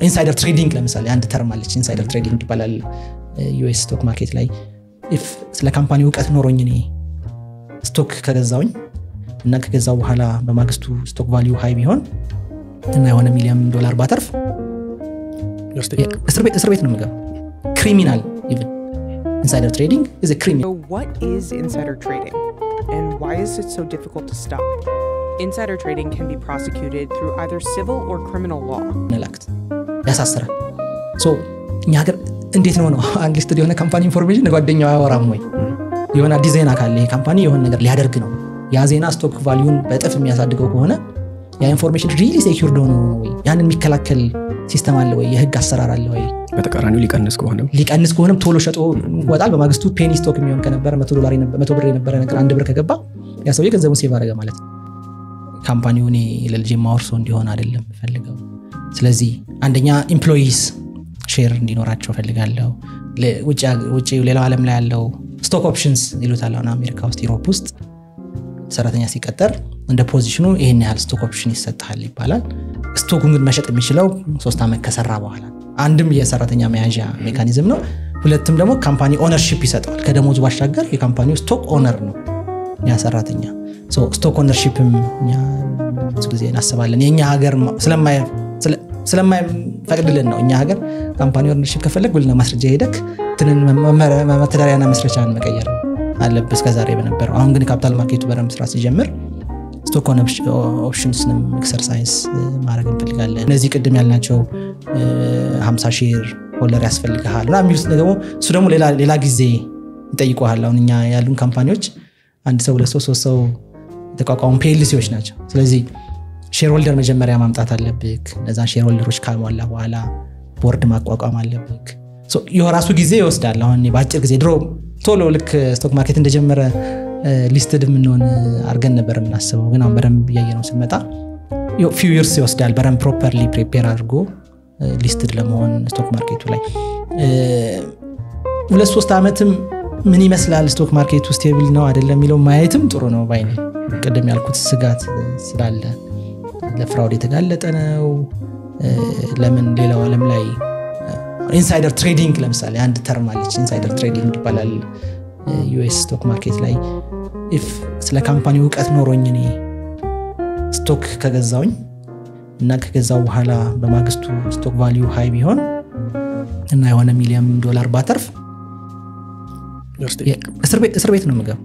ኢንሳይደር ትሬዲንግ ለምሳሌ አንድ ተርም አለች ኢንሳይደር ትሬዲንግ ይባላል ዩኤስ ስቶክ ማርኬት ላይ if ስለ ካምፓኒው ዕውቀት ኖሮኝ እኔ ስቶክ ከገዛውኝ እና ከገዛው በኋላ በማግስቱ ስቶክ ቫልዩ ሃይ ቢሆን እና የሆነ $1 ሚሊዮን ባተርፍ እስር ቤት ነው የምገባው criminal even insider trading is a criminal. So what is insider trading and why is it so difficult to stop? Insider trading can be prosecuted through either civil or criminal law. ያሳስራል so እኛ ሀገር እንዴት ነው አንሊስትድ የሆነ ካምፓኒ ኢንፎርሜሽን ለጓደኛው ያወራም ወይ የሆነ ዲዛይን አካል ይሄ ካምፓኒ የሆነ ነገር ሊያደርግ ነው ያ ዜና ስቶክ ቫልዩን በእጥፍ የሚያሳድገው ከሆነ ያ ኢንፎርሜሽን ሪሊ ሴኩርድ ነው ወይ ያንን የሚከላከል ሲስተም አለ ወይ የህግ አሰራር አለ ወይ በተቃራኒው ሊቀንስ ከሆነም ቶሎ ሸጦ ወጣል በማግስቱ ፔኒ ስቶክ የሚሆን ከነበረ $100 ብር የነበረ ነገር 1 ብር ከገባ ያ ሰውዬ ገንዘቡን ሴቭ አደረገ ማለት ነው ካምፓኒው እኔ ለልጄ ማወርሶ እንዲሆን አይደለም ፈልገው ስለዚህ አንደኛ ኤምፕሎይስ ሼር እንዲኖራቸው ፈልጋለሁ ውጪ ሌላው ዓለም ላይ ያለው ስቶክ ኦፕሽንስ ይሉታል አሁን አሜሪካ ውስጥ ዩሮፕ ውስጥ ሰራተኛ ሲቀጠር እንደ ፖዚሽኑ ይሄን ያህል ስቶክ ኦፕሽን ይሰጣል ይባላል ስቶኩን ግን መሸጥ የሚችለው 3 አመት ከሰራ በኋላ አንድም የሰራተኛ መያዣ ሜካኒዝም ነው ሁለቱም ደግሞ ካምፓኒ ኦነርሺፕ ይሰጣል ከደሞዙ ባሻገር የካምፓኒው ስቶክ ኦነር ነው ያ ሰራተኛ ሶ ስቶክ ኦነርሺፕም ያ ብዙ ጊዜ እናስባለን የኛ ሀገር ስለማይፈቅድልን ነው እኛ ሀገር ካምፓኒ ኦነርሺፕ ከፈለግ ብልና ማስረጃ ሄደክ ትንን መተዳደሪያና መስረቻን መቀየር አለበት ከዛሬ በነበረው አሁን ግን ካፒታል ማርኬቱ በደንብ ስራ ሲጀምር ስቶክ ኦፕሽንስንም ኤክሰርሳይዝ ማድረግ እንፈልጋለን እነዚህ ቅድም ያልናቸው 50 ሼር ሆልደር ያስፈልጋል እና የሚሉት ደግሞ እሱ ደግሞ ሌላ ጊዜ ይጠይቁሃል አሁን እኛ ያሉን ካምፓኒዎች አንድ ሰው ለሶስት ሰው ተቋቋሙ ፒኤልሲዎች ናቸው ስለዚህ ሼር ሆልደር መጀመሪያ ማምጣት አለብክ ለዛ ሼር ሆልደሮች ካልሟላ በኋላ ቦርድ ማቋቋም አለብክ ሶ የራሱ ጊዜ ይወስዳል አሁን በአጭር ጊዜ ድሮ ቶሎ ልክ ስቶክ ማርኬት እንደጀመረ ሊስትድ ምንሆን አርገን ነበር እናስበው ግን አሁን በደንብ ያየነው ሲመጣ few years ይወስዳል በደንብ ፕሮፐርሊ ፕሪፔር አድርጎ ሊስትድ ለመሆን ስቶክ ማርኬቱ ላይ 2-3 አመትም ምን ይመስላል ስቶክ ማርኬቱ ስቴብል ነው አይደለም የሚለው ማየትም ጥሩ ነው ባይኔ ቀደም ያልኩት ስጋት ስላለ ለፍራውድ የተጋለጠ ነው ለምን ሌላው ዓለም ላይ ኢንሳይደር ትሬዲንግ ለምሳሌ አንድ ተርም አለች ኢንሳይደር ትሬዲንግ ይባላል ዩኤስ ስቶክ ማርኬት ላይ if ስለ ካምፓኒው ዕውቀት ኖሮኝ እኔ ስቶክ ከገዛውኝ እና ከገዛው በኋላ በማግስቱ ስቶክ ቫልዩ ሃይ ቢሆን እና የሆነ $1 ሚሊዮን ባተርፍ እስር ቤት ነው የምገባው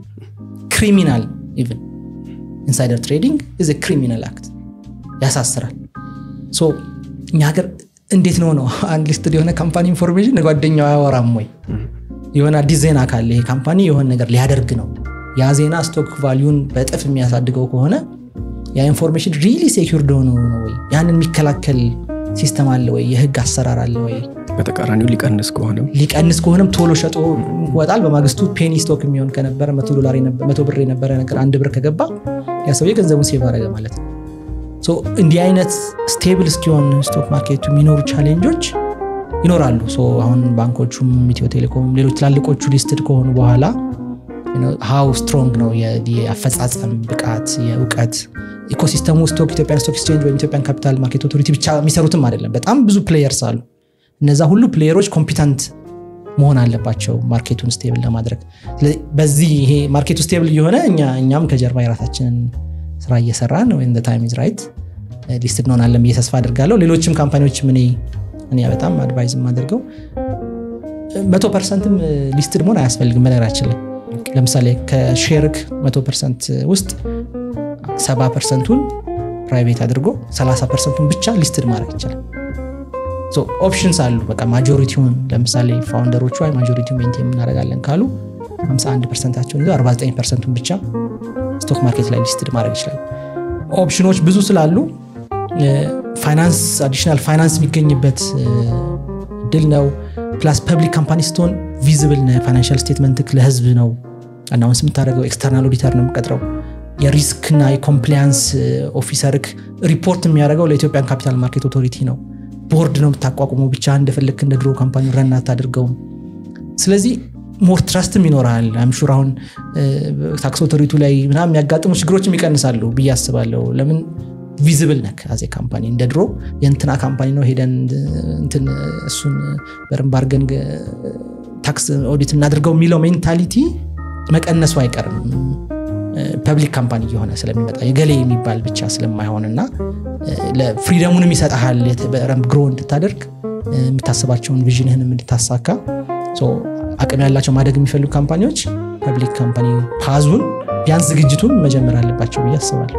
criminal even insider trading is a criminal act ያሳስራል ሶ እኛ ሀገር እንዴት ነው አንሊስትድ የሆነ ካምፓኒ ኢንፎርሜሽን ለጓደኛው ያወራም ወይ የሆነ ዲዛይን አካል ይሄ ካምፓኒ የሆነ ነገር ሊያደርግ ነው ያ ዜና ስቶክ ቫልዩን በእጥፍ የሚያሳድገው ከሆነ ያ ኢንፎርሜሽን ሪሊ ሴኩርድ ነው ወይ ያንን የሚከላከል ሲስተም አለ ወይ የህግ አሰራር አለ ወይ በተቃራኒው ሊቀንስ ከሆነም ቶሎ ሸጦ ወጣል በማግስቱ ፔኒ ስቶክ የሚሆን ከነበረ $100 ብር የነበረ ነገር 1 ብር ከገባ ያ ሰውዬ ገንዘቡን ሴቭ አደረገ ማለት ነው ሶ እንዲህ አይነት ስቴብል ስቲውን ስቶክ ማርኬቱ የሚኖሩ ቻሌንጆች ይኖራሉ ሶ አሁን ባንኮቹም ኢትዮ ቴሌኮም ሌሎች ትላልቆቹ ሊስትድ ከሆኑ በኋላ how strong ነው የአፈጻጸም ብቃት የዕውቀት ኢኮሲስተሙ ስቶክ ኢትዮጵያን ስቶክ ኤክስቼንጅ ወይ ኢትዮጵያን ካፒታል ማርኬት ኦቶሪቲ ብቻ የሚሰሩትም አይደለም በጣም ብዙ ፕሌየርስ አሉ እነዛ ሁሉ ፕሌየሮች ኮምፒተንት መሆን አለባቸው ማርኬቱን ስቴብል ለማድረግ ስለዚህ በዚህ ይሄ ማርኬቱ ስቴብል የሆነ እኛም ከጀርባ የራሳችንን ስራ እየሰራን when the time is right ሊስትድ ነው አለም እየተስፋ አድርጋለሁ ሌሎችም ካምፓኒዎች እኔ በጣም አድቫይዝ ማድርገው 100% ሊስትድ መሆን አያስፈልግም ነገራችን ላይ ለምሳሌ ከሼርክ 100% ውስጥ 70%ን ፕራይቬት አድርጎ 30%ን ብቻ ሊስትድ ማድረግ ይችላል ሶ ኦፕሽንስ አሉ በቃ ማጆሪቲውን ለምሳሌ ፋውንደሮቹ አይ ማጆሪቲውን ሜንቴን እናደርጋለን ካሉ 51%ቸውን ይዘው 49%ን ብቻ ስቶክ ማርኬት ላይ ሊስትድ ማድረግ ይችላል ኦፕሽኖች ብዙ ስላሉ ፋይናንስ አዲሽናል ፋይናንስ የሚገኝበት ድል ነው ፕላስ ፐብሊክ ካምፓኒ ስቶን ቪዚብል ነው ፋይናንሻል ስቴትመንት ለህዝብ ነው አናውንስ የምታደርገው ኤክስተርናል ኦዲተር ነው የምትቀጥረው የሪስክ እና የኮምፕላያንስ ኦፊሰርክ ሪፖርት የሚያደርገው ለኢትዮጵያን ካፒታል ማርኬት ኦቶሪቲ ነው ቦርድ ነው የምታቋቁመው ብቻ እንደፈለክ እንደ ድሮ ካምፓኒ ረን አታድርገው ስለዚህ ሞር ትራስትም ይኖራል አም ሹር አሁን ታክስ ኦቶሪቲ ላይ ምናምን የሚያጋጥሙ ችግሮችም ይቀንሳሉ ብዬ አስባለሁ ለምን ቪዚብል ነክ አዜ ካምፓኒ እንደድሮ የእንትና ካምፓኒ ነው ሄደን እንትን እሱን በረም ባርገን ታክስ ኦዲት እናድርገው የሚለው ሜንታሊቲ መቀነሱ አይቀርም ፐብሊክ ካምፓኒ የሆነ ስለሚመጣ የገሌ የሚባል ብቻ ስለማይሆንና ለፍሪደሙንም ይሰጣል በረም ግሮ እንድታደርግ የምታስባቸውን ቪዥንህን እንድታሳካ ሶ አቅም ያላቸው ማደግ የሚፈልጉ ካምፓኒዎች ፐብሊክ ካምፓኒ ፓዙን ቢያንስ ዝግጅቱን መጀመር አለባቸው ብዬ አስባለሁ